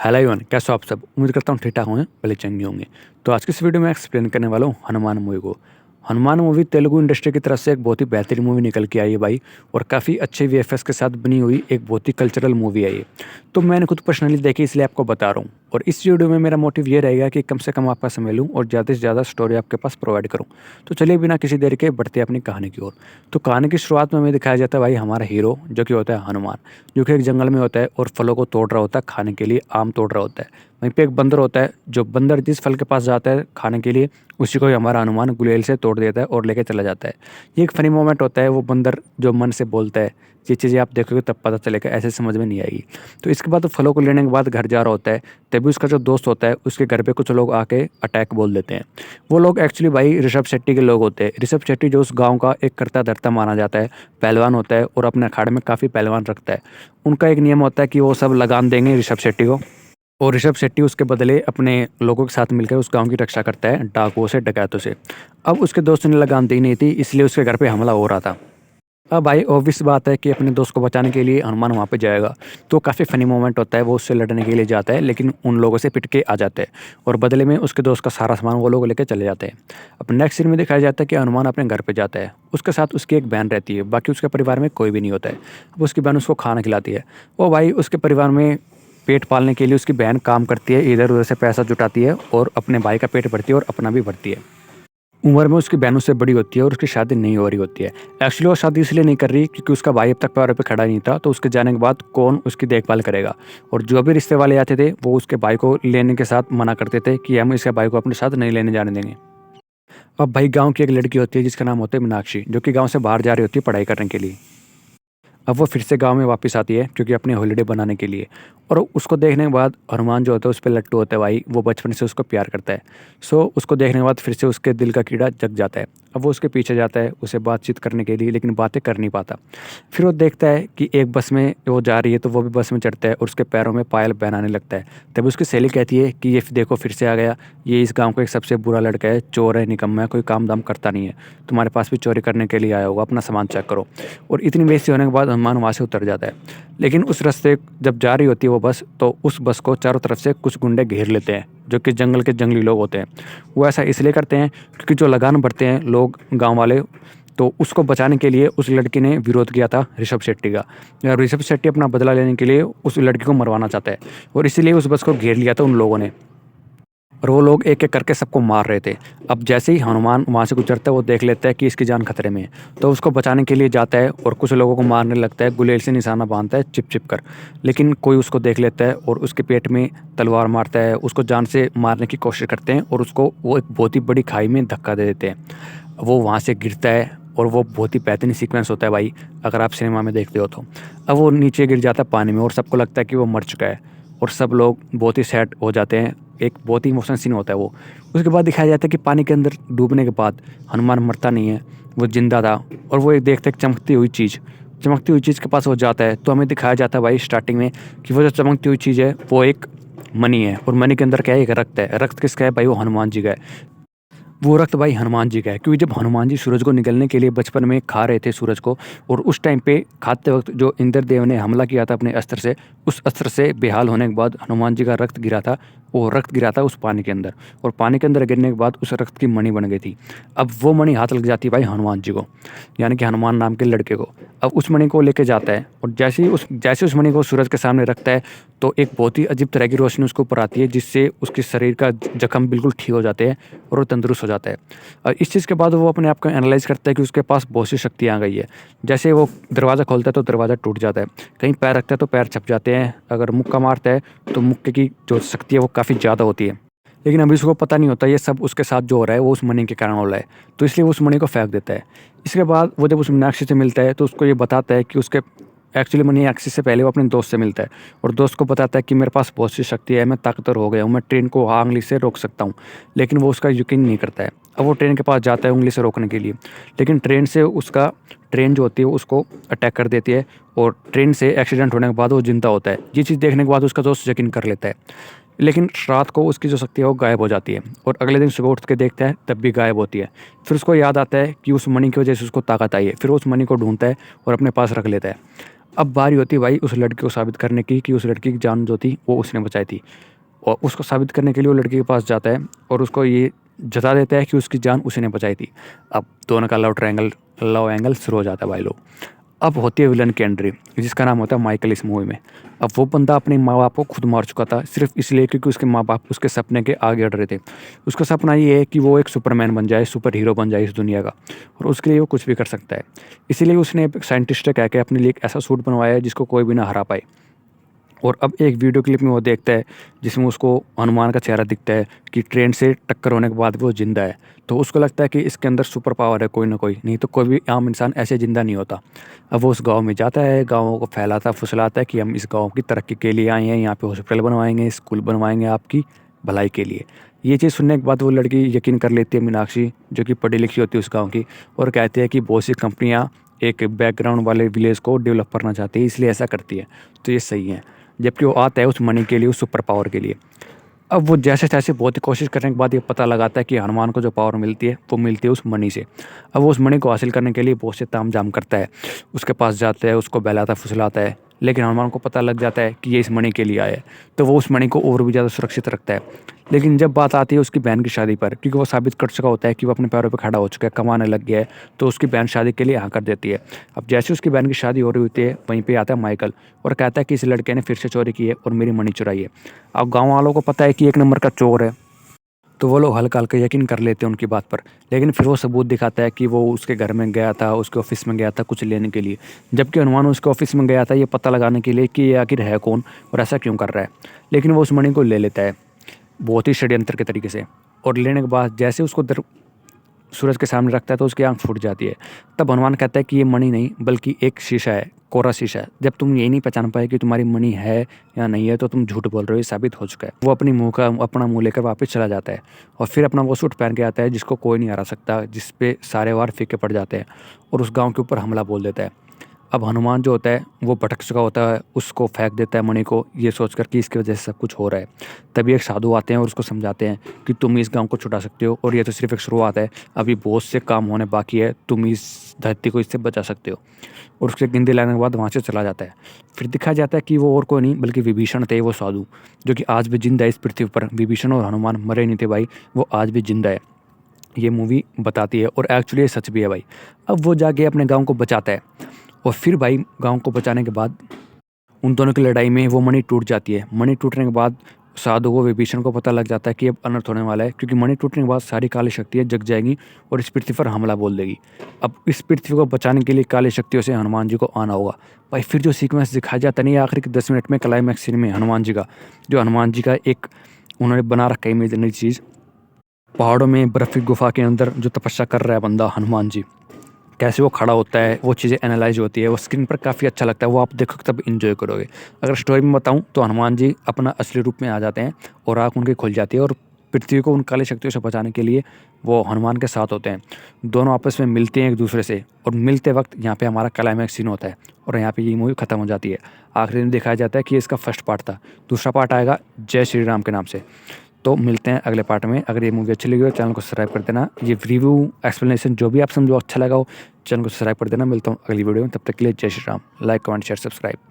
Hello everyone, कैसे हो आप सब। उम्मीद करता हूँ ठीक ठाक होंगे, भले चंगे होंगे। तो आज की इस वीडियो में एक्सप्लेन करने वाला हूँ हनुमान मूवी को। हनुमान मूवी तेलुगु इंडस्ट्री की तरफ से एक बहुत ही बेहतरीन मूवी निकल के आई है भाई। और काफ़ी अच्छे वीएफएक्स के साथ बनी हुई एक बहुत ही कल्चरल मूवी है ये। तो मैंने खुद पर्सनली देखी, इसलिए आपको बता रहा हूँ। और इस वीडियो में मेरा मोटिव ये रहेगा कि कम से कम आपका समय लूँ और ज़्यादा से ज़्यादा स्टोरी आपके पास प्रोवाइड करूँ। तो चलिए बिना किसी देर के बढ़ते हैं अपनी कहानी की ओर। तो कहानी की शुरुआत में हमें दिखाया जाता है भाई हमारा हीरो, जो कि होता है हनुमान, जो कि एक जंगल में होता है और फलों को तोड़ रहा होता है, खाने के लिए आम तोड़ रहा होता है। वहीं पे एक बंदर होता है, जो बंदर जिस फल के पास जाता है खाने के लिए, उसी को ही हमारा हनुमान गुलेल से तोड़ देता है और लेके चला जाता है। ये एक फ़नी मोमेंट होता है। वो बंदर जो मन से बोलता है, ये चीज़ें आप देखोगे तब पता चलेगा, ऐसे समझ में नहीं आएगी। तो इसके बाद वो फलों को लेने के बाद घर जा रहा होता है, तभी उसका जो दोस्त होता है उसके घर पे कुछ लोग आके अटैक बोल देते हैं। वो लोग एक्चुअली भाई ऋषभ शेट्टी के लोग होते हैं। ऋषभ शेट्टी जो उस गाँव का एक करता धरता माना जाता है, पहलवान होता है और अपने अखाड़े में काफ़ी पहलवान रखता है। उनका एक नियम होता है कि वो सब लगान देंगे ऋषभ शेट्टी को, और ऋषभ शेट्टी उसके बदले अपने लोगों के साथ मिलकर उस गांव की रक्षा करता है डाकुओं से, डकैतों से। अब उसके दोस्त ने लगाम दी नहीं थी, इसलिए उसके घर पे हमला हो रहा था। अब भाई ऑब्वियस बात है कि अपने दोस्त को बचाने के लिए हनुमान वहाँ पे जाएगा। तो काफ़ी फ़नी मोमेंट होता है। वो उससे लड़ने के लिए जाता है, लेकिन उन लोगों से पिट के आ जाते हैं और बदले में उसके दोस्त का सारा सामान वो लोग लेके चले जाते हैं। अब नेक्स्ट सीन में दिखाया जाता है कि हनुमान अपने घर पे जाता है। उसके साथ उसकी एक बहन रहती है, बाकी उसके परिवार में कोई भी नहीं होता है। अब उसकी बहन उसको खाना खिलाती है। वो भाई उसके परिवार में पेट पालने के लिए उसकी बहन काम करती है, इधर उधर से पैसा जुटाती है और अपने भाई का पेट भरती है और अपना भी भरती है। उम्र में उसकी बहन उससे बड़ी होती है और उसकी शादी नहीं हो रही होती है। एक्चुअली वो शादी इसलिए नहीं कर रही क्योंकि उसका भाई अब तक पैरों पे खड़ा नहीं था। तो उसके जाने के बाद कौन उसकी देखभाल करेगा। और जो भी रिश्ते वाले आते थे वो उसके भाई को लेने के साथ मना करते थे कि हम इसके भाई को अपने साथ नहीं लेने जाने देंगे। अब भाई गाँव की एक लड़की होती है जिसका नाम होता है मीनाक्षी, जो कि गाँव से बाहर जा रही होती है पढ़ाई करने के लिए। अब वो फिर से गाँव में वापस आती है क्योंकि अपनी हॉलिडे बनाने के लिए। और उसको देखने के बाद हनुमान जो होता है उस पे लट्टू होता है भाई, वो बचपन से उसको प्यार करता है। सो उसको देखने के बाद फिर से उसके दिल का कीड़ा जग जाता है। अब वो उसके पीछे जाता है उसे बातचीत करने के लिए, लेकिन बातें कर नहीं पाता। फिर वो देखता है कि एक बस में वो जा रही है, तो वो भी बस में चढ़ता है और उसके पैरों में पायल पहनाने लगता है। तभी उसकी सहेली कहती है कि ये देखो फिर से आ गया, ये इस गाँव का एक सबसे बुरा लड़का है, चोर है, निकम्मा है, कोई काम दाम करता नहीं है, तुम्हारे पास भी चोरी करने के लिए आया होगा, अपना सामान चेक करो। और इतनी बेइज्जती होने के बाद हनुमान वहाँ से उतर जाता है। लेकिन उस रास्ते जब जा रही होती है वो बस, तो उस बस को चारों तरफ से कुछ गुंडे घेर लेते हैं, जो कि जंगल के जंगली लोग होते हैं। वो ऐसा इसलिए करते हैं क्योंकि जो लगान भरते हैं लोग गाँव वाले, तो उसको बचाने के लिए उस लड़की ने विरोध किया था ऋषभ शेट्टी का। ऋषभ शेट्टी अपना बदला लेने के लिए उस लड़की को मरवाना चाहता है, और इसीलिए उस बस को घेर लिया था उन लोगों ने। और वो लोग एक एक करके सबको मार रहे थे। अब जैसे ही हनुमान वहाँ से गुजरता है, वो देख लेता है कि इसकी जान खतरे में है, तो उसको बचाने के लिए जाता है और कुछ लोगों को मारने लगता है, गुलेल से निशाना बांधता है चिप चिप कर। लेकिन कोई उसको देख लेता है और उसके पेट में तलवार मारता है, उसको जान से मारने की कोशिश करते हैं और उसको वो एक बहुत ही बड़ी खाई में धक्का दे देते हैं। वो वहाँ से गिरता है और वो बहुत ही बेहतरीन सीक्वेंस होता है भाई, अगर आप सिनेमा में देखते हो तो। अब वो नीचे गिर जाता है पानी में और सबको लगता है कि वो मर चुका है, और सब लोग बहुत ही सैड हो जाते हैं। एक बहुत ही इमोशनल सीन होता है वो। उसके बाद दिखाया जाता है कि पानी के अंदर डूबने के बाद हनुमान मरता नहीं है, वो जिंदा था। और वो एक देखता है चमकती हुई चीज़ के पास वो जाता है। तो हमें दिखाया जाता है भाई स्टार्टिंग में कि वो जो चमकती हुई चीज़ है वो एक मणि है, और मणि के अंदर क्या है, एक रक्त है। रक्त किसका है भाई, वो हनुमान जी का है। वो रक्त भाई हनुमान जी का है, क्योंकि जब हनुमान जी सूरज को निगलने के लिए बचपन में खा रहे थे सूरज को, और उस टाइम पे खाते वक्त जो इंद्रदेव ने हमला किया था अपने अस्त्र से, उस अस्त्र से बेहाल होने के बाद हनुमान जी का रक्त गिरा था। वो रक्त गिरा था उस पानी के अंदर, और पानी के अंदर गिरने के बाद उस रक्त की मणि बन गई थी। अब वो मणि हाथ लग जाती है भाई हनुमान जी को, यानी कि हनुमान नाम के लड़के को। अब उस मणि को लेके जाता है, और जैसे उस मणि को सूरज के सामने रखता है, तो एक बहुत ही अजीब तरह की रोशनी उसको ऊपर आती है, जिससे उसके शरीर का जख्म बिल्कुल ठीक हो जाते हैं और वो तंदुरुस्त हो जाता है। और इस चीज़ के बाद वो अपने आप को एनालाइज़ करता है कि उसके पास बहुत सी शक्तियाँ आ गई है। जैसे वो दरवाज़ा खोलता है तो दरवाज़ा टूट जाता है, कहीं पैर रखता है तो पैर छप जाते हैं, अगर मुक्का मारता है तो मुक्के की जो शक्ति है वो काफ़ी ज़्यादा होती है। लेकिन अभी उसको पता नहीं होता ये सब उसके साथ जो हो रहा है वो उस मणि के कारण हो रहा है, तो इसलिए वो उस मणि को फेंक देता है। इसके बाद वो जब उस मीनाक्षी से मिलता है तो उसको ये बताता है कि उसके एक्चुअली मनी एक्सिस से पहले वो अपने दोस्त से मिलता है, और दोस्त को बताता है कि मेरे पास बहुत सी शक्ति है, मैं ताकतवर हो गया हूँ, मैं ट्रेन को उंगली से रोक सकता हूँ। लेकिन वो उसका यकीन नहीं करता है। अब वो ट्रेन के पास जाता है उंगली से रोकने के लिए, लेकिन ट्रेन जो होती है उसको अटैक कर देती है, और ट्रेन से एक्सीडेंट होने के बाद वो जिंदा होता है। ये चीज़ देखने के बाद उसका दोस्त यकीन कर लेता है। लेकिन रात को उसकी जो शक्ति है वो गायब हो जाती है, और अगले दिन सुबह उठ के देखता है तब भी गायब होती है। फिर उसको याद आता है कि उस मणि की वजह से उसको ताकत आई है। फिर वो उस मणि को ढूंढता है और अपने पास रख लेता है। अब बारी होती है भाई उस लड़के को साबित करने की कि उस लड़की की जान जो थी वो उसने बचाई थी, और उसको साबित करने के लिए वो लड़के के पास जाता है और उसको ये जता देता है कि उसकी जान उसी ने बचाई थी। अब दोनों का लव एंगल शुरू हो जाता है भाई लोग। अब होती है विलन की एंट्री, जिसका नाम होता है माइकल इस मूवी में। अब वो बंदा अपने माँ बाप को खुद मार चुका था सिर्फ इसलिए क्योंकि उसके माँ बाप उसके सपने के आगे अड़ रहे थे। उसका सपना ये है कि वो एक सुपरमैन बन जाए, सुपर हीरो बन जाए इस दुनिया का, और उसके लिए वो कुछ भी कर सकता है। इसीलिए उसने एक साइंटिस्ट कह के अपने लिए एक ऐसा सूट बनवाया है जिसको कोई भी ना हरा पाए। और अब एक वीडियो क्लिप में वो देखता है जिसमें उसको हनुमान का चेहरा दिखता है कि ट्रेन से टक्कर होने के बाद वो ज़िंदा है। तो उसको लगता है कि इसके अंदर सुपर पावर है कोई ना कोई, नहीं तो कोई भी आम इंसान ऐसे ज़िंदा नहीं होता। अब वो उस गांव में जाता है, गाँवों को फैलाता फुसलाता है कि हम इस गांव की तरक्की के लिए आए हैं, यहाँ पे हॉस्पिटल बनवाएंगे, स्कूल बनवाएंगे आपकी भलाई के लिए। ये चीज़ सुनने के बाद वो लड़की यकीन कर लेती है, मीनाक्षी, जो कि पढ़ी लिखी होती है उस गाँव की, और कहती है कि बहुत सी कंपनियाँ एक बैकग्राउंड वाले विलेज को डेवलप करना चाहती है, इसलिए ऐसा करती है। तो ये सही है। जबकि वो आता है उस मनी के लिए, उस सुपर पावर के लिए। अब वो जैसे तैसे बहुत ही कोशिश करने के बाद ये पता लगाता है कि हनुमान को जो पावर मिलती है वो मिलती है उस मनी से। अब वो उस मनी को हासिल करने के लिए बहुत से तामझाम करता है, उसके पास जाता है, उसको बहलाता फुसलाता है, लेकिन हनुमान को पता लग जाता है कि ये इस मणि के लिए आया है, तो वो उस मणि को और भी ज़्यादा सुरक्षित रखता है। लेकिन जब बात आती है उसकी बहन की शादी पर, क्योंकि वो साबित कर चुका होता है कि वो अपने पैरों पे खड़ा हो चुका है, कमाने लग गया है, तो उसकी बहन शादी के लिए हाँ कर देती है। अब जैसे उसकी बहन की शादी हो रही होती है, वहीं पे आता है माइकल और कहता है कि इस लड़के ने फिर से चोरी की है और मेरी मणि चुराई है। अब गाँव वालों को पता है कि एक नंबर का चोर है, तो वो लोग हल्का-हल्का यकीन कर लेते हैं उनकी बात पर। लेकिन फिर वो सबूत दिखाता है कि वो उसके घर में गया था, उसके ऑफ़िस में गया था कुछ लेने के लिए। जबकि हनुमान उसके ऑफ़िस में गया था ये पता लगाने के लिए कि ये आखिर है कौन और ऐसा क्यों कर रहा है। लेकिन वो उस मणि को ले लेता है, बहुत ही षड्यंत्र के तरीके से, और लेने के बाद जैसे उसको सूरज के सामने रखता है तो उसकी आँख फूट जाती है। तब हनुमान कहता है कि ये मणि नहीं बल्कि एक शीशा है, कोरा शीशा है। जब तुम यही नहीं पहचान पाए कि तुम्हारी मणि है या नहीं है तो तुम झूठ बोल रहे हो, ये साबित हो चुका है। वो अपना मुँह लेकर वापस चला जाता है और फिर अपना वो सूट पहन के आता है जिसको कोई नहीं हरा सकता, जिस पे सारे वार फीके पड़ जाते हैं, और उस गाँव के ऊपर हमला बोल देता है। अब हनुमान जो होता है वो भटक चुका होता है, उसको फेंक देता है मणि को, ये सोचकर कि इसकी वजह से सब कुछ हो रहा है। तभी एक साधु आते हैं और उसको समझाते हैं कि तुम इस गाँव को छुड़ा सकते हो और ये तो सिर्फ एक शुरुआत है, अभी बहुत से काम होने बाकी है, तुम इस धरती को इससे बचा सकते हो। और उसके गिनती लाने के बाद वहाँ से चला जाता है। फिर दिखाया जाता है कि वो और कोई नहीं बल्कि विभीषण थे, वो साधु, जो कि आज भी जिंदा है इस पृथ्वी पर। विभीषण और हनुमान मरे नहीं थे भाई, वो आज भी जिंदा है। ये मूवी बताती है और एक्चुअली ये सच भी है भाई। अब वो जाके अपने गाँव को बचाता है, और फिर भाई गाँव को बचाने के बाद उन दोनों की लड़ाई में वो मणि टूट जाती है। मणि टूटने के बाद साधु को, विभीषण को पता लग जाता है कि अब अनर्थ होने वाला है, क्योंकि मणि टूटने के बाद सारी काली शक्तियाँ जग जाएंगी और इस पृथ्वी पर हमला बोल देगी। अब इस पृथ्वी को बचाने के लिए काली शक्तियों से हनुमान जी को आना होगा भाई। फिर जो सीक्वेंस दिखाया जाता नहीं है आखिर के 10 मिनट में क्लाइमैक्स सीन में हनुमान जी का, जो हनुमान जी का एक उन्होंने बना रखा है इमेजिनरी चीज़, पहाड़ों में बर्फ़ की गुफा के अंदर जो तपस्या कर रहा है बंदा हनुमान जी, कैसे वो खड़ा होता है, वो चीज़ें एनालाइज़ होती है, वो स्क्रीन पर काफ़ी अच्छा लगता है, वो आप देखोगे तब एंजॉय करोगे। अगर स्टोरी में बताऊँ तो हनुमान जी अपना असली रूप में आ जाते हैं और आँख उनकी खुल जाती है, और पृथ्वी को उन काली शक्तियों से बचाने के लिए वो हनुमान के साथ होते हैं। दोनों आपस में मिलते हैं एक दूसरे से, और मिलते वक्त यहाँ पे हमारा क्लाइमैक्स सीन होता है और यहाँ पे ये मूवी ख़त्म हो जाती है। आखिरी में दिखाया जाता है कि इसका फर्स्ट पार्ट था, दूसरा पार्ट आएगा जय श्री राम के नाम से। तो मिलते हैं अगले पार्ट में। अगर ये मूवी अच्छी लगी हो चैनल को सब्सक्राइब कर देना। ये रिव्यू एक्सप्लेनेशन जो भी आप समझो अच्छा लगा हो, चैनल को सब्सक्राइब कर देना। मिलता हूँ अगली वीडियो में, तब तक के लिए जय Shri Ram. Like comment share subscribe.